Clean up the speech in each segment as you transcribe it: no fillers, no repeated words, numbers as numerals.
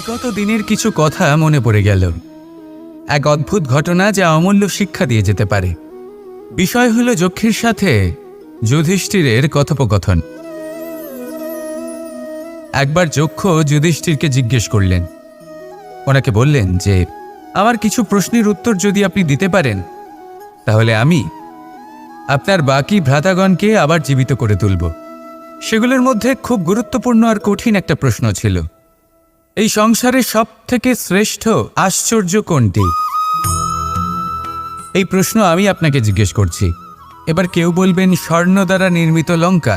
বিগত দিনের কিছু কথা মনে পড়ে গেল। এক অদ্ভুত ঘটনা যা অমূল্য শিক্ষা দিয়ে যেতে পারে। বিষয় হলো যক্ষের সাথে যুধিষ্ঠিরের কথোপকথন। একবার যক্ষ যুধিষ্ঠিরকে জিজ্ঞেস করলেন, ওনাকে বললেন যে আমার কিছু প্রশ্নের উত্তর যদি আপনি দিতে পারেন তাহলে আমি আপনার বাকি ভ্রাতাগণকে আবার জীবিত করে তুলব। সেগুলোর মধ্যে খুব গুরুত্বপূর্ণ আর কঠিন একটা প্রশ্ন ছিল, এই সংসারে সব থেকে শ্রেষ্ঠ আশ্চর্য কোনটি? এই প্রশ্ন আমি আপনাকে জিজ্ঞেস করছি। এবার কেউ বলবেন স্বর্ণ দ্বারা নির্মিত লঙ্কা,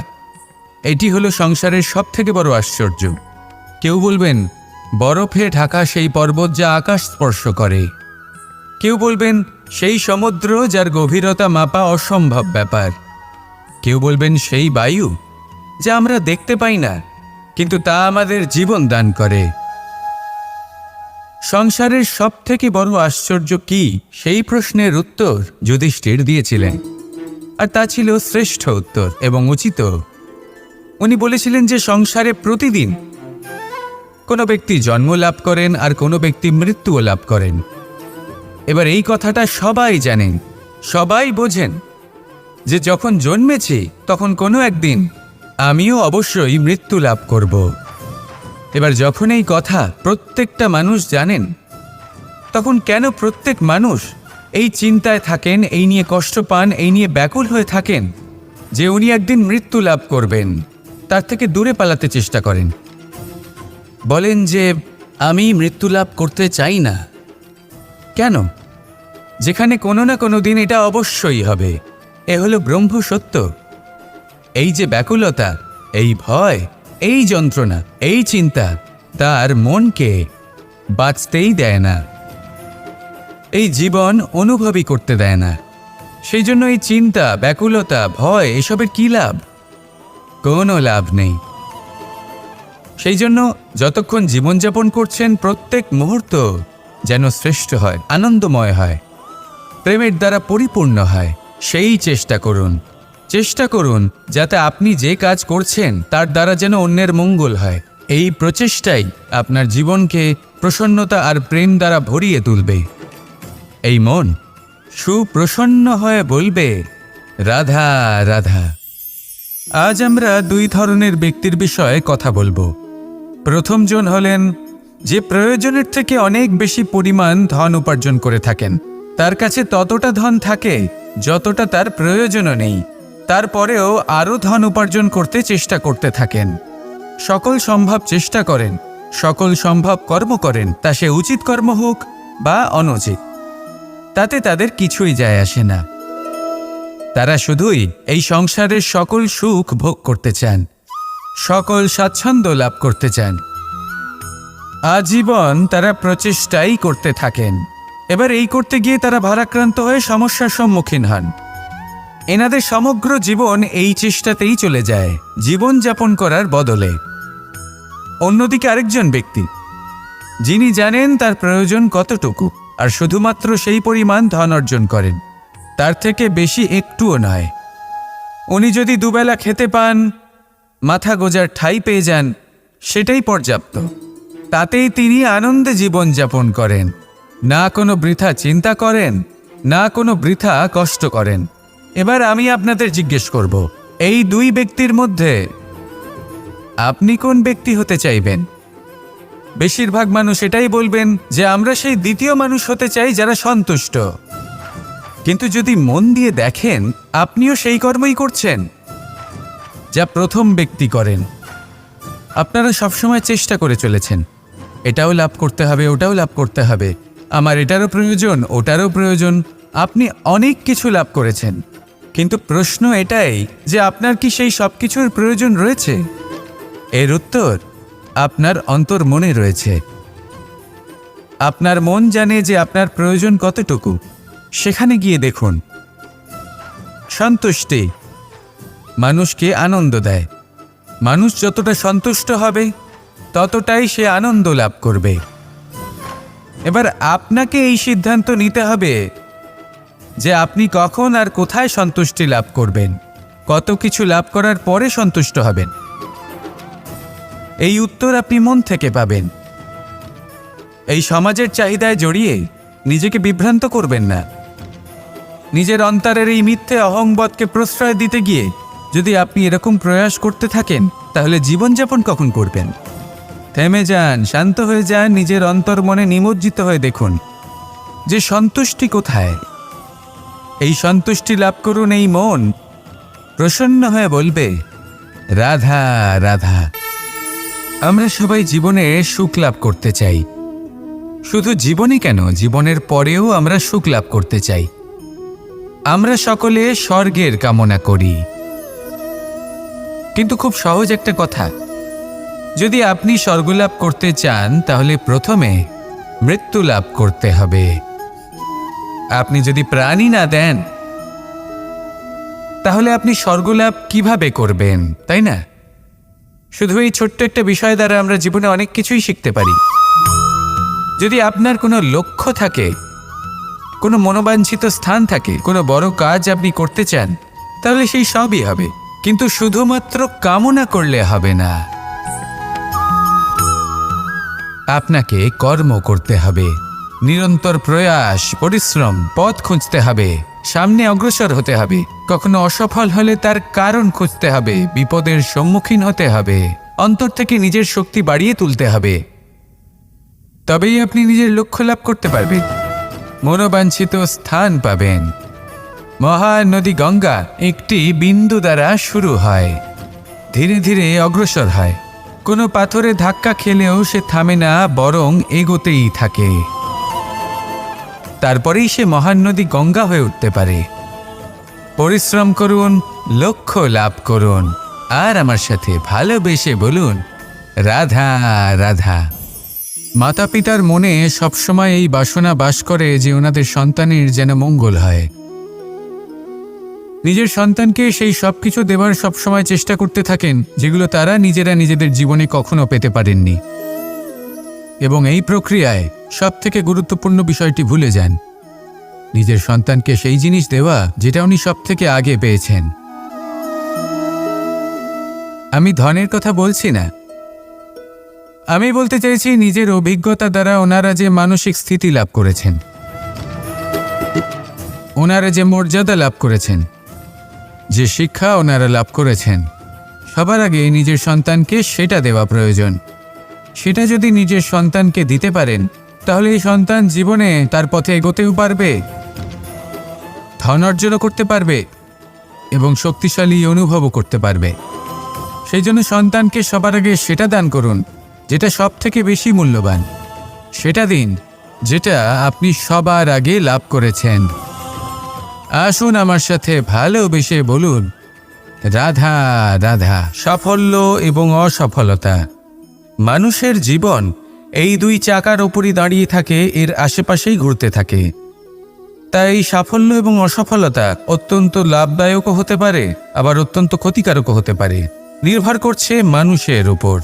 এটি হলো সংসারের সব থেকে বড় আশ্চর্য। কেউ বলবেন বরফে ঢাকা সেই পর্বত যা আকাশ স্পর্শ করে। কেউ বলবেন সেই সমুদ্র যার গভীরতা মাপা অসম্ভব ব্যাপার। কেউ বলবেন সেই বায়ু যা আমরা দেখতে পাই না কিন্তু তা আমাদের জীবন দান করে। সংসারের সব থেকে বড় আশ্চর্য কি, সেই প্রশ্নের উত্তর যুধিষ্ঠির দিয়েছিলেন, আর তা ছিল শ্রেষ্ঠ উত্তর এবং উচিত। উনি বলেছিলেন যে সংসারে প্রতিদিন কোনো ব্যক্তি জন্ম লাভ করেন আর কোনো ব্যক্তি মৃত্যুও লাভ করেন। এবার এই কথাটা সবাই জানেন, সবাই বোঝেন যে যখন জন্মেছি তখন কোনো একদিন আমিও অবশ্যই মৃত্যু লাভ করব। এবার যখন এই কথা প্রত্যেকটা মানুষ জানেন, তখন কেন প্রত্যেক মানুষ এই চিন্তায় থাকেন, এই নিয়ে কষ্ট পান, এই নিয়ে ব্যাকুল হয়ে থাকেন যে উনি একদিন মৃত্যু লাভ করবেন, তার থেকে দূরে পালাতে চেষ্টা করেন? বলেন যে আমি মৃত্যু লাভ করতে চাই না। কেন? যেখানে কোনো না কোনো দিন এটা অবশ্যই হবে। এ হলো ব্রহ্ম সত্য। এই যে ব্যাকুলতা, এই ভয়, এই যন্ত্রণা, এই চিন্তা তার মনকে বাঁচতেই দেয় না, এই জীবন অনুভবই করতে দেয় না। সেই জন্য এই চিন্তা, ব্যাকুলতা, ভয় এসবের কি লাভ? কোনো লাভ নেই। সেই জন্য যতক্ষণ জীবনযাপন করছেন প্রত্যেক মুহূর্ত যেন শ্রেষ্ঠ হয়, আনন্দময় হয়, প্রেমের দ্বারা পরিপূর্ণ হয়, সেই চেষ্টা করুন। চেষ্টা করুন যাতে আপনি যে কাজ করছেন তার দ্বারা যেন অন্যের মঙ্গল হয়। এই প্রচেষ্টাই আপনার জীবনকে প্রসন্নতা আর প্রেম দ্বারা ভরিয়ে তুলবে। এই মন সুপ্রসন্ন হয়ে বলবে রাধা রাধা। আজ আমরা দুই ধরনের ব্যক্তির বিষয়ে কথা বলবো। প্রথমজন হলেন যে প্রয়োজনের থেকে অনেক বেশি পরিমাণ ধন উপার্জন করে থাকেন। তার কাছে ততটা ধন থাকে যতটা তার প্রয়োজনও নেই, তারপরেও আরও ধন উপার্জন করতে চেষ্টা করতে থাকেন। সকল সম্ভব চেষ্টা করেন, সকল সম্ভব কর্ম করেন, তা সে উচিত কর্ম হোক বা অনুচিত, তাতে তাদের কিছুই যায় আসে না। তারা শুধুই এই সংসারের সকল সুখ ভোগ করতে চান, সকল স্বাচ্ছন্দ্য লাভ করতে চান। আজীবন তারা প্রচেষ্টাই করতে থাকেন। এবার এই করতে গিয়ে তারা ভারাক্রান্ত হয়ে সমস্যার সম্মুখীন হন। এনাদের সমগ্র জীবন এই চেষ্টাতেই চলে যায়, জীবন যাপন করার বদলে। অন্যদিকে আরেকজন ব্যক্তি যিনি জানেন তার প্রয়োজন কতটুকু আর শুধুমাত্র সেই পরিমাণ ধন অর্জন করেন, তার থেকে বেশি একটুও নয়। উনি যদি দুবেলা খেতে পান, মাথা গোজার ঠাঁই পেয়ে যান, সেটাই পর্যাপ্ত। তাতেই তিনি আনন্দে জীবন যাপন করেন, না কোনো বৃথা চিন্তা করেন, না কোনো বৃথা কষ্ট করেন। এবার আমি আপনাদের জিজ্ঞেস করব, এই দুই ব্যক্তির মধ্যে আপনি কোন ব্যক্তি হতে চাইবেন? বেশিরভাগ মানুষ এটাই বলবেন যে আমরা সেই দ্বিতীয় মানুষ হতে চাই যারা সন্তুষ্ট। কিন্তু যদি মন দিয়ে দেখেন, আপনিও সেই কর্মই করছেন যা প্রথম ব্যক্তি করেন। আপনারা সবসময় চেষ্টা করে চলেছেন, এটাও লাভ করতে হবে, ওটাও লাভ করতে হবে, আমার এটারও প্রয়োজন, ওটারও প্রয়োজন। আপনি অনেক কিছু লাভ করেছেন, কিন্তু প্রশ্ন এটাই যে আপনার কি সেই সব কিছুর প্রয়োজন রয়েছে? এর উত্তর আপনার অন্তর্মনে রয়েছে। আপনার মন জানে যে আপনার প্রয়োজন কতটুকু। সেখানে গিয়ে দেখুন। সন্তুষ্টি মানুষকে আনন্দ দেয়। মানুষ যতটা সন্তুষ্ট হবে ততটাই সে আনন্দ লাভ করবে। এবার আপনাকে এই সিদ্ধান্ত নিতে হবে যে আপনি কখন আর কোথায় সন্তুষ্টি লাভ করবেন, কত কিছু লাভ করার পরে সন্তুষ্ট হবেন। এই উত্তর আপনি মন থেকে পাবেন। এই সমাজের চাহিদায় জড়িয়ে নিজেকে বিভ্রান্ত করবেন না। নিজের অন্তরের এই মিথ্যে অহংবোধকে প্রশ্রয় দিতে গিয়ে যদি আপনি এরকম প্রয়াস করতে থাকেন, তাহলে জীবনযাপন কখন করবেন? থেমে যান, শান্ত হয়ে যান, নিজের অন্তর মনে নিমজ্জিত হয়ে দেখুন যে সন্তুষ্টি কোথায়। এই সন্তুষ্টি লাভ করুন। এই মন প্রসন্ন হয়ে বলবে, রাধা রাধা। আমরা সবাই জীবনে সুখ লাভ করতে চাই। শুধু জীবনে কেন, জীবনের পরেও আমরা সুখ লাভ করতে চাই। আমরা সকলে স্বর্গের কামনা করি। কিন্তু খুব সহজ একটা কথা, যদি আপনি স্বর্গ লাভ করতে চান তাহলে প্রথমে মৃত্যু লাভ করতে হবে। আপনি যদি প্রাণই না দেন তাহলে আপনি স্বর্গ লাভ কিভাবে করবেন, তাই না? শুধু এই ছোট্ট একটা বিষয় দ্বারা আমরা জীবনে অনেক কিছুই শিখতে পারি। যদি আপনার কোনো লক্ষ্য থাকে, কোনো মনোবাঞ্ছিত স্থান থাকে, কোনো বড় কাজ আপনি করতে চান, তাহলে সেই সবই হবে। কিন্তু শুধুমাত্র কামনা করলে হবে না, আপনাকে কর্ম করতে হবে, নিরন্তর প্রয়াস, পরিশ্রম, পথ খুঁজতে হবে, সামনে অগ্রসর হতে হবে। কখনো অসফল হলে তার কারণ খুঁজতে হবে, বিপদের সম্মুখীন হতে হবে, অন্তর থেকে নিজের শক্তি বাড়িয়ে তুলতে হবে। তবেই আপনি নিজের লক্ষ্য লাভ করতে পারবেন, মনোবাঞ্ছিত স্থান পাবেন। মহানদী গঙ্গা একটি বিন্দু দ্বারা শুরু হয়, ধীরে ধীরে অগ্রসর হয়। কোনো পাথরে ধাক্কা খেলেও সে থামে না, বরং এগোতেই থাকে। তারপরেই সে মহানদী গঙ্গা হয়ে উঠতে পারে। পরিশ্রম করুন, লক্ষ্য লাভ করুন, আর আমার সাথে ভালোবেসে বলুন, রাধা রাধা। মাতা পিতার মনে সবসময় এই বাসনা বাস করে যে ওনাদের সন্তানের যেন মঙ্গল হয়। নিজের সন্তানকে সেই সব কিছু দেবার সবসময় চেষ্টা করতে থাকেন যেগুলো তারা নিজেরা নিজেদের জীবনে কখনো পেতে পারেননি। এবং এই প্রক্রিয়ায় সবথেকে গুরুত্বপূর্ণ বিষয়টি ভুলে যান, নিজের সন্তানকে সেই জিনিস দেওয়া যেটা উনি সবথেকে আগে পেয়েছেন। আমি ধনের কথা বলছি না, আমি বলতে চাইছি নিজের অভিজ্ঞতা দ্বারা ওনারা যে মানসিক স্থিতি লাভ করেছেন, ওনারা যে মর্যাদা লাভ করেছেন, যে শিক্ষা ওনারা লাভ করেছেন, সবার আগে নিজের সন্তানকে সেটা দেওয়া প্রয়োজন। সেটা যদি নিজের সন্তানকে দিতে পারেন, তাহলে এই সন্তান জীবনে তার পথে এগোতেও পারবে, ধন অর্জনও করতে পারবে এবং শক্তিশালী অনুভবও করতে পারবে। সেই জন্য সন্তানকে সবার আগে সেটা দান করুন যেটা সব থেকে বেশি মূল্যবান। সেটা দিন যেটা আপনি সবার আগে লাভ করেছেন। আসুন আমার সাথে ভালোবেসে বলুন, রাধা রাধা। সাফল্য এবং অসফলতা, মানুষের জীবন এই দুই চাকার ওপরই দাঁড়িয়ে থাকে, এর আশেপাশেই ঘুরতে থাকে। তাই সাফল্য এবং অসফলতা অত্যন্ত লাভদায়কও হতে পারে, আবার অত্যন্ত ক্ষতিকারকও হতে পারে। নির্ভর করছে মানুষের উপর।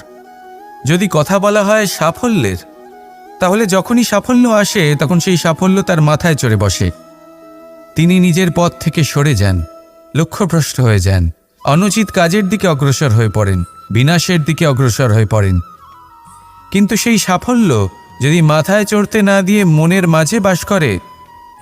যদি কথা বলা হয় সাফল্যের, তাহলে যখনই সাফল্য আসে তখন সেই সাফল্য তার মাথায় চড়ে বসে। তিনি নিজের পথ থেকে সরে যান, লক্ষ্যভ্রষ্ট হয়ে যান, অনুচিত কাজের দিকে অগ্রসর হয়ে পড়েন, বিনাশের দিকে অগ্রসর হয়ে পড়েন। কিন্তু সেই সাফল্য যদি মাথায় চড়তে না দিয়ে মনের মাঝে বাস করে,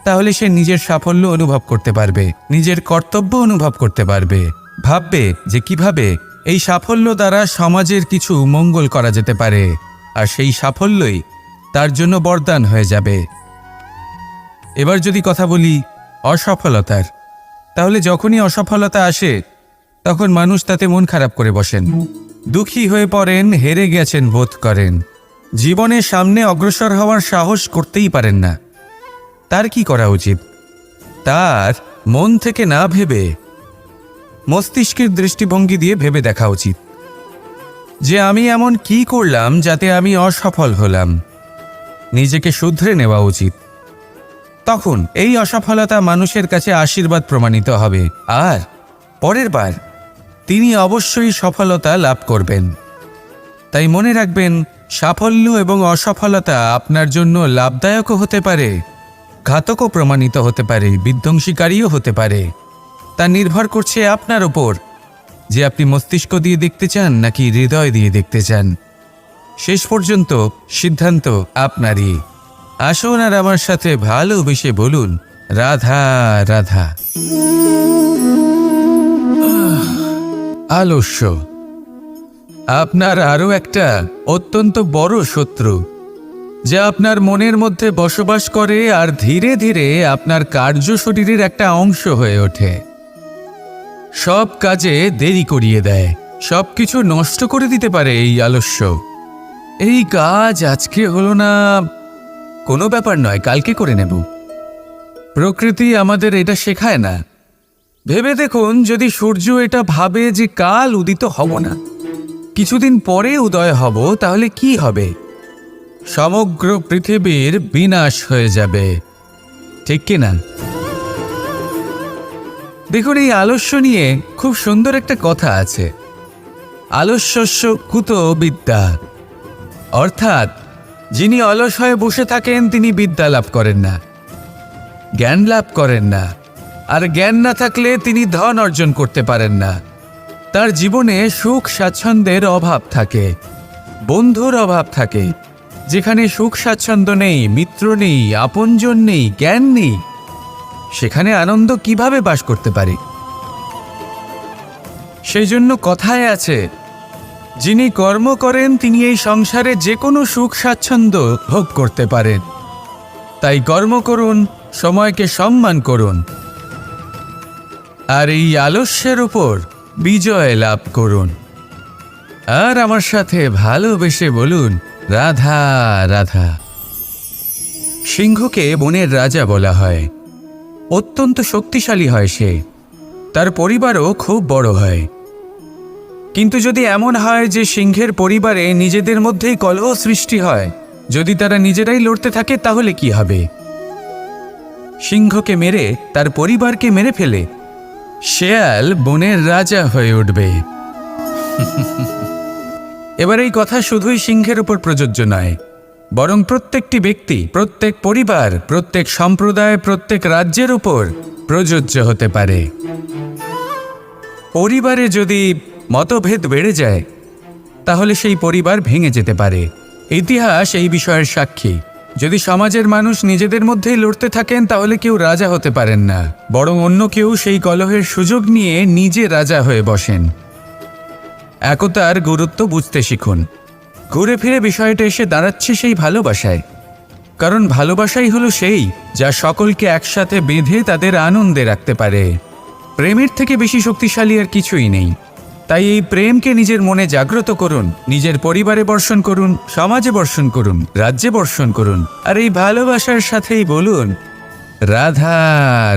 তাহলে সে নিজের সাফল্য অনুভব করতে পারবে, নিজের কর্তব্য অনুভব করতে পারবে, ভাববে যে কিভাবে এই সাফল্য দ্বারা সমাজের কিছু মঙ্গল করা যেতে পারে, আর সেই সাফল্যই তার জন্য বরদান হয়ে যাবে। এবার যদি কথা বলি অসফলতার, তাহলে যখনই অসফলতা আসে তখন মানুষ তাতে মন খারাপ করে বসেন, দুঃখী হয়ে পড়েন, হেরে গেছেন বোধ করেন, জীবনের সামনে অগ্রসর হওয়ার সাহস করতেই পারেন না। তার কি করা উচিত? তার মন থেকে না ভেবে মস্তিষ্কের দৃষ্টিভঙ্গি দিয়ে ভেবে দেখা উচিত যে আমি এমন কি করলাম যাতে আমি অসফল হলাম। নিজেকে শুধরে নেওয়া উচিত। তখন এই অসফলতা মানুষের কাছে আশীর্বাদ প্রমাণিত হবে, আর পরের বার তিনি অবশ্যই সফলতা লাভ করবেন। তাই মনে রাখবেন, সাফল্য এবং অসফলতা আপনার জন্য লাভদায়কও হতে পারে, ঘাতকও প্রমাণিত হতে পারে, বিধ্বংসীকারীও হতে পারে। তা নির্ভর করছে আপনার ওপর যে আপনি মস্তিষ্ক দিয়ে দেখতে চান নাকি হৃদয় দিয়ে দেখতে চান। শেষ পর্যন্ত সিদ্ধান্ত আপনারই। আসুন আর আমার সাথে ভালোবেসে বলুন, রাধা রাধা। আলস্য আপনার আরও একটা অত্যন্ত বড় শত্রু, যা আপনার মনের মধ্যে বসবাস করে আর ধীরে ধীরে আপনার কার্য শরীরের একটা অংশ হয়ে ওঠে। সব কাজে দেরি করিয়ে দেয়, সব কিছু নষ্ট করে দিতে পারে এই আলস্য। এই কাজ আজকে হলো না, কোনো ব্যাপার নয়, কালকে করে নেব। প্রকৃতি আমাদের এটা শেখায় না। ভেবে দেখুন, যদি সূর্য এটা ভাবে যে কাল উদিত হব না, কিছুদিন পরে উদয় হব, তাহলে কি হবে? সমগ্র পৃথিবীর বিনাশ হয়ে যাবে, ঠিক কিনা? দেখুন, এই আলস্য নিয়ে খুব সুন্দর একটা কথা আছে, আলস্যস্য কুত বিদ্যা। অর্থাৎ যিনি অলস হয়ে বসে থাকেন তিনি বিদ্যা লাভ করেন না, জ্ঞান লাভ করেন না, আর জ্ঞান না থাকলে তিনি ধন অর্জন করতে পারেন না। তার জীবনে সুখ স্বাচ্ছন্দ্যের অভাব থাকে, বন্ধুর অভাব থাকে। যেখানে সুখ স্বাচ্ছন্দ্য নেই, মিত্র নেই, আপনজন নেই, জ্ঞান নেই, সেখানে আনন্দ কিভাবে বাস করতে পারে? সেই জন্য কথায় আছে, যিনি কর্ম করেন তিনি এই সংসারে যে কোনো সুখ স্বাচ্ছন্দ্য ভোগ করতে পারেন। তাই কর্ম করুন, সময়কে সম্মান করুন, আর এই আলস্যের উপর বিজয় লাভ করুন। আর আমার সাথে ভালোবেসে বলুন, রাধা রাধা। সিংহকে বনের রাজা বলা হয়। অত্যন্ত শক্তিশালী হয় সে, তার পরিবারও খুব বড় হয়। কিন্তু যদি এমন হয় যে সিংহের পরিবারে নিজেদের মধ্যেই কলহ সৃষ্টি হয়, যদি তারা নিজেরাই লড়তে থাকে, তাহলে কি হবে? সিংহকে মেরে তার পরিবারকে মেরে ফেলে শেয়াল বনের রাজা হয়ে উঠবে। এবার এই কথা শুধুই সিংহের উপর প্রযোজ্য নয়, বরং প্রত্যেকটি ব্যক্তি, প্রত্যেক পরিবার, প্রত্যেক সম্প্রদায়, প্রত্যেক রাজ্যের উপর প্রযোজ্য হতে পারে। পরিবারে যদি মতভেদ বেড়ে যায়, তাহলে সেই পরিবার ভেঙে যেতে পারে। ইতিহাস এই বিষয়ের সাক্ষী। যদি সমাজের মানুষ নিজেদের মধ্যেই লড়তে থাকেন, তাহলে কেউ রাজা হতে পারেন না, বরং অন্য কেউ সেই কলহের সুযোগ নিয়ে নিজে রাজা হয়ে বসেন। একতার গুরুত্ব বুঝতে শিখুন। ঘুরে ফিরে বিষয়টা এসে দাঁড়াচ্ছে সেই ভালোবাসায়, কারণ ভালোবাসাই হলো সেই যা সকলকে একসাথে বেঁধে তাদের আনন্দে রাখতে পারে। প্রেমের থেকে বেশি শক্তিশালী আর কিছুই নেই। তাই এই প্রেমকে নিজের মনে জাগ্রত করুন, নিজের পরিবারে বর্ষণ করুন, সমাজে বর্ষণ করুন, রাজ্যে বর্ষণ করুন, আর এই ভালোবাসার সাথেই বলুন, রাধা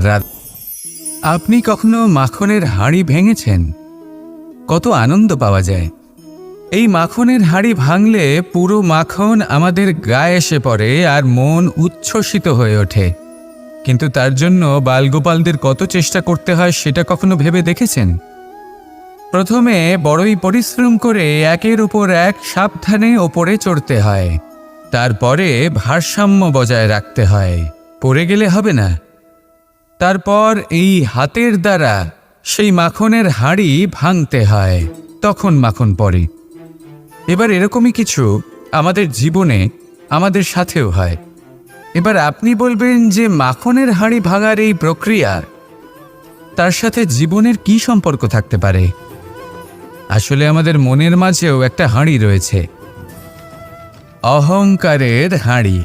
রাধা। আপনি কখনো মাখনের হাঁড়ি ভেঙেছেন? কত আনন্দ পাওয়া যায়। এই মাখনের হাঁড়ি ভাঙলে পুরো মাখন আমাদের গায়ে এসে পড়ে আর মন উচ্ছ্বসিত হয়ে ওঠে। কিন্তু তার জন্য বালগোপালদের কত চেষ্টা করতে হয় সেটা কখনো ভেবে দেখেছেন? প্রথমে বড়ই পরিশ্রম করে একের উপর এক সাবধানে ওপরে চড়তে হয়, তারপরে ভারসাম্য বজায় রাখতে হয়, পড়ে গেলে হবে না। তারপর এই হাতের দ্বারা সেই মাখনের হাঁড়ি ভাঙতে হয়, তখন মাখন পড়ে। এবার এরকমই কিছু আমাদের জীবনে আমাদের সাথেও হয়। এবার আপনি বলবেন যে মাখনের হাঁড়ি ভাঙার এই প্রক্রিয়া, তার সাথে জীবনের কি সম্পর্ক থাকতে পারে? আসলে আমাদের মনের মাঝেও একটা হাঁড়ি রয়েছে, অহংকারের হাঁড়ি।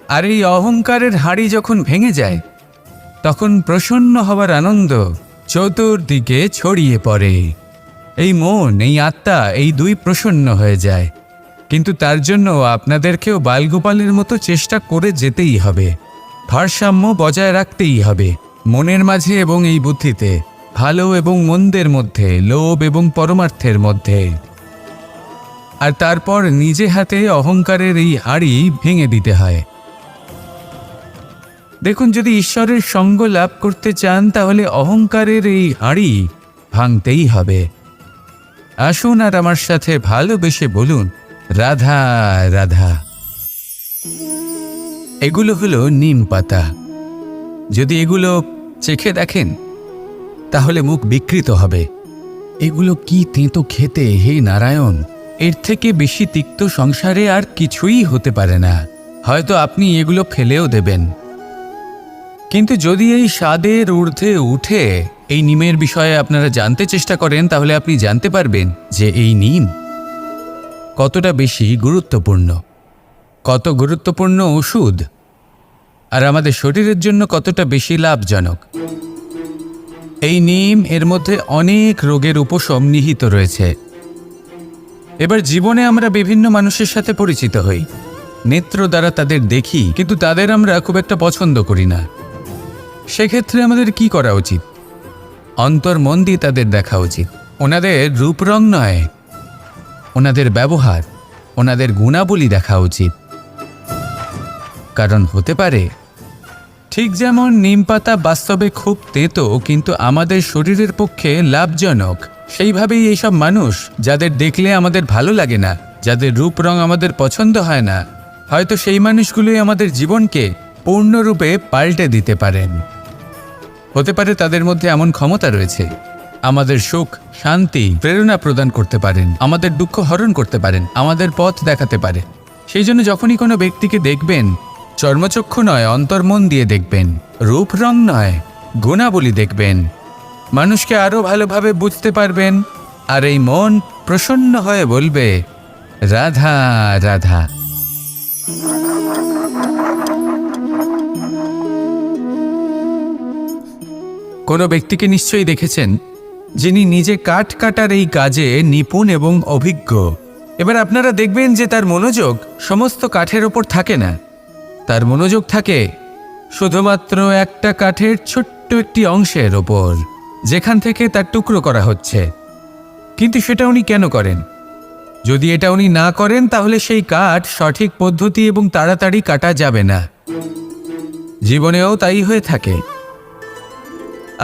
আর এই অহংকারের হাঁড়ি যখন ভেঙে যায়, তখন প্রসন্ন হওয়ার আনন্দ চতুর্দিকে ছড়িয়ে পড়ে। এই মন, এই আত্মা, এই দুই প্রসন্ন হয়ে যায়। কিন্তু তার জন্য আপনাদেরকেও বালগোপালের মতো চেষ্টা করে যেতেই হবে, ভারসাম্য বজায় রাখতেই হবে মনের মাঝে এবং এই বুদ্ধিতে, ভালো এবং মন্দের মধ্যে, লোভ এবং পরমার্থের মধ্যে। আর তারপর নিজে হাতে অহংকারের এই হাঁড়ি ভেঙে দিতে হয়। দেখুন, যদি ঈশ্বরের সঙ্গ লাভ করতে চান, তাহলে অহংকারের এই হাঁড়ি ভাঙতেই হবে। আসুন আর আমার সাথে ভালোবেসে বলুন, রাধা রাধা। এগুলো হলো নিম পাতা। যদি এগুলো চেখে দেখেন, তাহলে মুখ বিকৃত হবে। এগুলো কি তেঁতো খেতে, হে নারায়ণ! এর থেকে বেশি তিক্ত সংসারে আর কিছুই হতে পারে না। হয়তো আপনি এগুলো ফেলেও দেবেন, কিন্তু যদি এই স্বাদের ঊর্ধ্বে উঠে এই নিমের বিষয়ে আপনারা জানতে চেষ্টা করেন, তাহলে আপনি জানতে পারবেন যে এই নিম কতটা বেশি গুরুত্বপূর্ণ, কত গুরুত্বপূর্ণ ওষুধ, আর আমাদের শরীরের জন্য কতটা বেশি লাভজনক। এই নিম এর মধ্যে অনেক রোগের উপশম নিহিত রয়েছে। এবার জীবনে আমরা বিভিন্ন মানুষের সাথে পরিচিত হই, নেত্র দ্বারা তাদের দেখি, কিন্তু তাদের আমরা খুব একটা পছন্দ করি না। সেক্ষেত্রে আমাদের কি করা উচিত? অন্তর্মন দিয়ে তাদের দেখা উচিত। ওনাদের রূপ রং নয়, ওনাদের ব্যবহার, ওনাদের গুণাবলী দেখা উচিত। কারণ হতে পারে ঠিক যেমন নিম পাতা বাস্তবে খুব তেতো কিন্তু আমাদের শরীরের পক্ষে লাভজনক, সেইভাবেই এইসব মানুষ যাদের দেখলে আমাদের ভালো লাগে না, যাদের রূপ রং আমাদের পছন্দ হয় না, হয়তো সেই মানুষগুলোই আমাদের জীবনকে পূর্ণরূপে পাল্টে দিতে পারেন। হতে পারে তাদের মধ্যে এমন ক্ষমতা রয়েছে, আমাদের সুখ, শান্তি, প্রেরণা প্রদান করতে পারেন, আমাদের দুঃখ হরণ করতে পারেন, আমাদের পথ দেখাতে পারে। সেই জন্য যখনই কোনো ব্যক্তিকে দেখবেন, চর্মচক্ষু নয় অন্তর্মন দিয়ে দেখবেন, রূপ রং নয় গুণাবলী দেখবেন, মানুষকে আরও ভালোভাবে বুঝতে পারবেন। আর এই মন প্রসন্ন হয়ে বলবে, রাধা রাধা। কোনো ব্যক্তিকে নিশ্চয়ই দেখেছেন যিনি নিজে কাঠ কাটার এই কাজে নিপুণ এবং অভিজ্ঞ। এবার আপনারা দেখবেন যে তার মনোযোগ সমস্ত কাঠের ওপর থাকে না, তার মনোযোগ থাকে শুধুমাত্র একটা কাঠের ছোট্ট একটি অংশের ওপর, যেখান থেকে তার টুকরো করা হচ্ছে। কিন্তু সেটা উনি কেন করেন? যদি এটা উনি না করেন তাহলে সেই কাঠ সঠিক পদ্ধতি এবং তাড়াতাড়ি কাটা যাবে না। জীবনেও তাই হয়ে থাকে।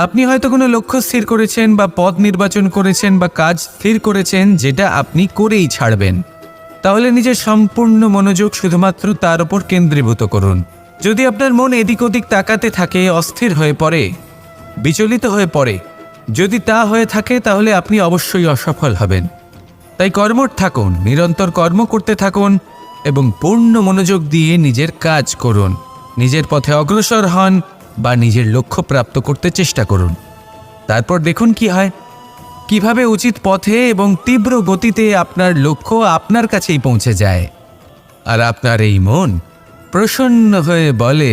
আপনি হয়তো কোনো লক্ষ্য স্থির করেছেন বা পথ নির্বাচন করেছেন বা কাজ স্থির করেছেন যেটা আপনি করেই ছাড়বেন, তাহলে নিজের সম্পূর্ণ মনোযোগ শুধুমাত্র তার উপর কেন্দ্রীভূত করুন। যদি আপনার মন এদিক ওদিক তাকাতে থাকে, অস্থির হয়ে পড়ে, বিচলিত হয়ে পড়ে, যদি তা হয়ে থাকে তাহলে আপনি অবশ্যই অসফল হবেন। তাই কর্মঠ থাকুন, নিরন্তর কর্ম করতে থাকুন এবং পূর্ণ মনোযোগ দিয়ে নিজের কাজ করুন। নিজের পথে অগ্রসর হন বা নিজের লক্ষ্য প্রাপ্ত করতে চেষ্টা করুন। তারপর দেখুন কি হয়, কিভাবে উচিত পথে এবং তীব্র গতিতে আপনার লক্ষ্য আপনার কাছেই পৌঁছে যায়। আর আপনার এই মন প্রসন্ন হয়ে বলে,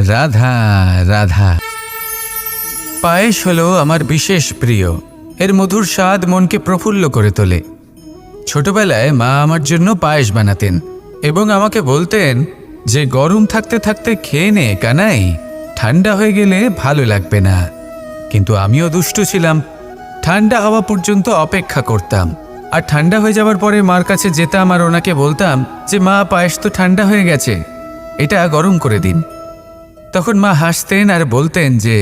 রাধা রাধা। পায়েস হলো আমার বিশেষ প্রিয়। এর মধুর স্বাদ মনকে প্রফুল্ল করে তোলে। ছোটবেলায় মা আমার জন্য পায়েস বানাতেন এবং আমাকে বলতেন যে গরম থাকতে থাকতে খেয়ে নে কানাই, ঠান্ডা হয়ে গেলে ভালো লাগবে না। কিন্তু আমিও দুষ্টু ছিলাম, ঠান্ডা হওয়া পর্যন্ত অপেক্ষা করতাম, আর ঠান্ডা হয়ে যাওয়ার পরে মার কাছে যেতাম আর ওনাকে বলতাম যে মা, পায়েস তো ঠান্ডা হয়ে গেছে, এটা গরম করে দিন। তখন মা হাসতেন আর বলতেন যে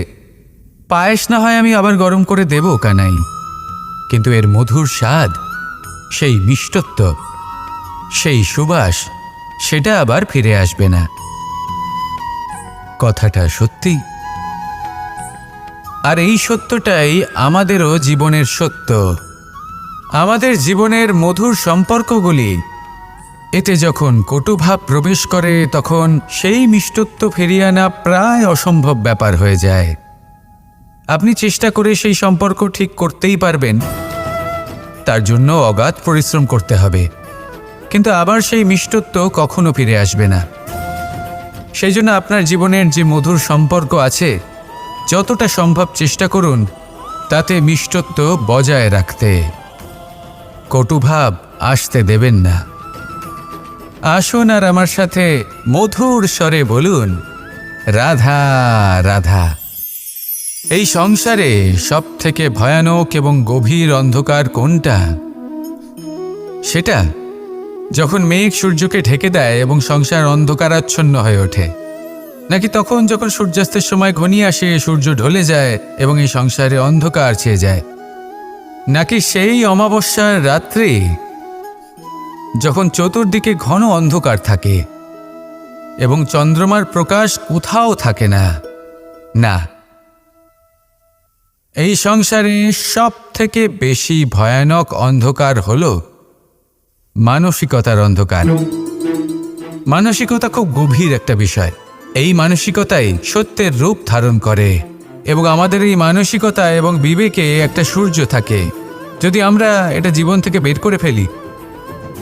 পায়েস না হয় আমি আবার গরম করে দেব কানাই, কিন্তু এর মধুর স্বাদ, সেই মিষ্টত্ব, সেই সুবাস, সেটা আবার ফিরে আসবে না। কথাটা সত্যি। আর এই সত্যটাই আমাদেরও জীবনের সত্য। আমাদের জীবনের মধুর সম্পর্কগুলি, এতে যখন কটুভাব প্রবেশ করে তখন সেই মিষ্টত্ব ফিরিয়ে আনা প্রায় অসম্ভব ব্যাপার হয়ে যায়। আপনি চেষ্টা করে সেই সম্পর্ক ঠিক করতেই পারবেন, তার জন্য অগাধ পরিশ্রম করতে হবে, কিন্তু আবার সেই মিষ্টত্ব কখনো ফিরে আসবে না। সেই জন্য আপনার জীবনের যে মধুর সম্পর্ক আছে, যতটা সম্ভব চেষ্টা করুন তাতে মিষ্টত্ব বজায় রাখতে। কটুভাব আসতে দেবেন না। আসুন আর আমার সাথে মধুর স্বরে বলুন, রাধা রাধা। এই সংসারে সব থেকে ভয়ানক এবং গভীর অন্ধকার কোনটা? সেটা যখন মেঘ সূর্যকে ঢেকে দেয় এবং সংসার অন্ধকারাচ্ছন্ন হয়ে ওঠে, নাকি তখন যখন সূর্যাস্তের সময় ঘনিয়ে আসে, সূর্য ঢলে যায় এবং এই সংসারে অন্ধকার ছেয়ে যায়, নাকি সেই অমাবস্যার রাত্রি যখন চতুর্দিকে ঘন অন্ধকার থাকে এবং চন্দ্রমার প্রকাশ কোথাও থাকে না? না, এই সংসারে সব থেকে বেশি ভয়ানক অন্ধকার হলো মানসিকতার অন্ধকার। মানসিকতা খুব গভীর একটা বিষয়। এই মানসিকতাই সত্যের রূপ ধারণ করে এবং আমাদের এই মানসিকতা এবং বিবেকে একটা সূর্য থাকে। যদি আমরা এটা জীবন থেকে বের করে ফেলি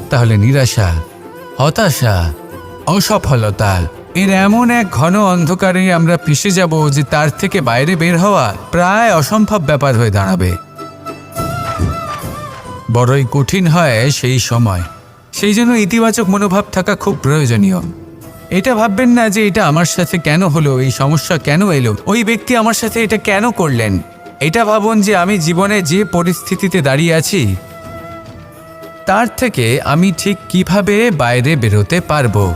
তাহলে নিরাশা, হতাশা, অসফলতা এর এমন এক ঘন অন্ধকারে আমরা পিষে যাব যে তার থেকে বাইরে বের হওয়া প্রায় অসম্ভব ব্যাপার হয়ে দাঁড়াবে। বড়ই কঠিন হয় সেই সময়। সেই জন্য ইতিবাচক মনোভাব থাকা খুব প্রয়োজনীয়। এটা ভাববেন না যে এটা আমার সাথে কেন হলো, এই সমস্যা কেন এলো, ওই ব্যক্তি আমার সাথে এটা কেন করলেন। এটা ভাবুন যে আমি জীবনে যে পরিস্থিতিতে দাঁড়িয়ে আছি তার থেকে আমি ঠিক কিভাবে বাইরে বেরোতে পারবো।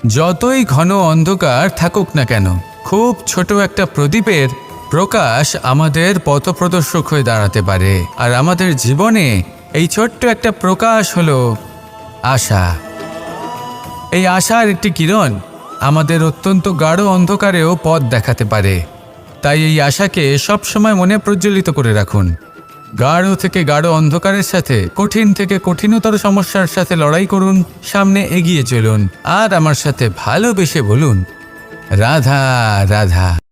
যতই ঘন অন্ধকার থাকুক না কেন, খুব ছোট একটা প্রদীপের প্রকাশ আমাদের পথপ্রদর্শক হয়ে দাঁড়াতে পারে। আর আমাদের জীবনে এই ছোট্ট একটা প্রকাশ হলো আশা। এই আশার একটি কিরণ আমাদের অত্যন্ত গাঢ় অন্ধকারেও পথ দেখাতে পারে। তাই এই আশাকে সবসময় মনে প্রজ্বলিত করে রাখুন। গাঢ় থেকে গাঢ় অন্ধকারের সাথে, কঠিন থেকে কঠিনতর সমস্যার সাথে লড়াই করুন, সামনে এগিয়ে চলুন আর আমার সাথে ভালোবেসে বলুন, রাধা রাধা।